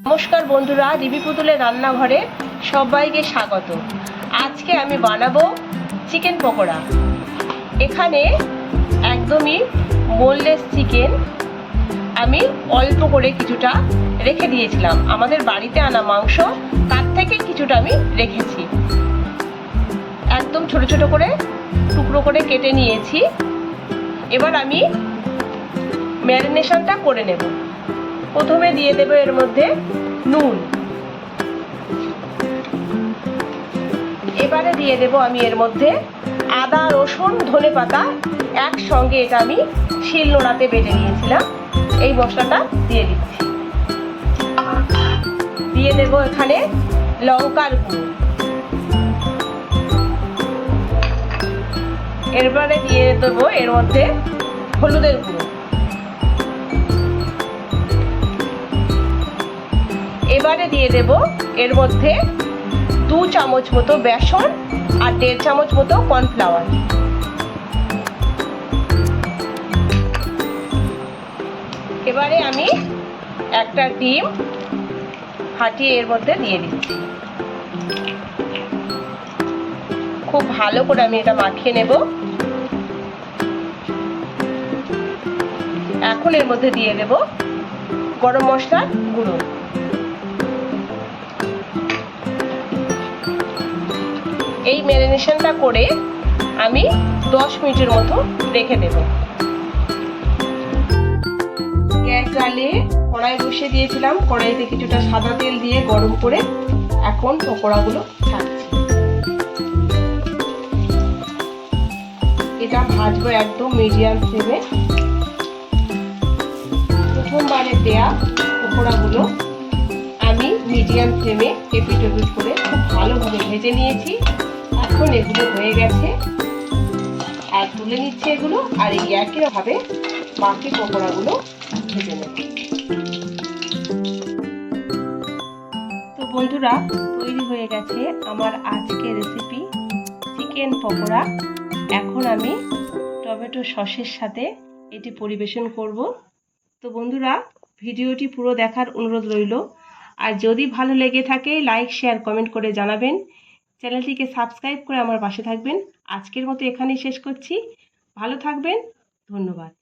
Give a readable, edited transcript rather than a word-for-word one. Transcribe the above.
নমস্কার বন্ধুরা, রিবি পুতুলের রান্নাঘরে সবাইকে স্বাগত। আজকে আমি বানাবো চিকেন পকোড়া। এখানে একদমই বোনলেস চিকেন আমি অল্প করে কিছুটা রেখে দিয়েছিলাম। আমাদের বাড়িতে আনা মাংস, তার থেকে কিছুটা আমি রেখেছি। একদম ছোট ছোট করে টুকরো করে কেটে নিয়েছি। এবার আমি ম্যারিনেশনটা করে নেব। প্রথমে দিয়ে দেব এর মধ্যে নুন। এবারে দিয়ে দেব আমি এর মধ্যে আদা, রসুন, ধনেপাতা একসঙ্গে, এটা আমি শিলনোড়াতে বেটে নিয়েছিলাম। এই মশলাটা দিয়ে দিচ্ছি। দিয়ে দেব এখানে লঙ্কার গুঁড়ো। এরপরে দিয়ে দেবো এর মধ্যে হলুদের গুঁড়ো। এবারে দিয়ে দেব এর মধ্যে 2 চামচ মতো বেসন আর 1.5 চামচ মতো কর্নফ্লাওয়ার। এবারে আমি একটা ডিম ফাটিয়ে এর মধ্যে দিয়ে দিচ্ছি। খুব ভালো করে আমি এটা মাখিয়ে নেব। এখন এর মধ্যে দিয়ে দেব গরম মশলার গুঁড়ো। এই ম্যারিনেশনটা করে আমি 10 মিনিটের মতো রেখে দেব। গ্যাস জ্বালিয়ে কড়াই বসিয়ে দিয়েছিলাম। কড়াইতে কিছুটা সাদা তেল দিয়ে গরম করে এখন পকোড়াগুলো ছাড়ছি। এটা ভাজবো একদম মিডিয়াম ফ্লেমে। প্রথমবারে দেয়া পকোড়াগুলো আমি মিডিয়াম ফ্লেমে এপিট ওপিট করে খুব ভালোভাবে ভেজে নিয়েছি। এখন এগুলো হয়ে গেছে, আর তুলে নিচ্ছে এগুলো। আর এই একইভাবে বাকি পকোড়াগুলো ভেজে নেব। তো বন্ধুরা, তৈরি হয়ে গেছে আমার আজকের রেসিপি চিকেন পকোড়া। এখন আমি টমেটো সসের সাথে এটি পরিবেশন করব। তো বন্ধুরা, ভিডিওটি পুরো দেখার অনুরোধ রইল। আর যদি ভালো লেগে থাকে লাইক, শেয়ার, কমেন্ট করে জানাবেন। চ্যানেলটিকে সাবস্ক্রাইব করে আমার পাশে থাকবেন। আজকের মতো এখানেই শেষ করছি। ভালো থাকবেন। ধন্যবাদ।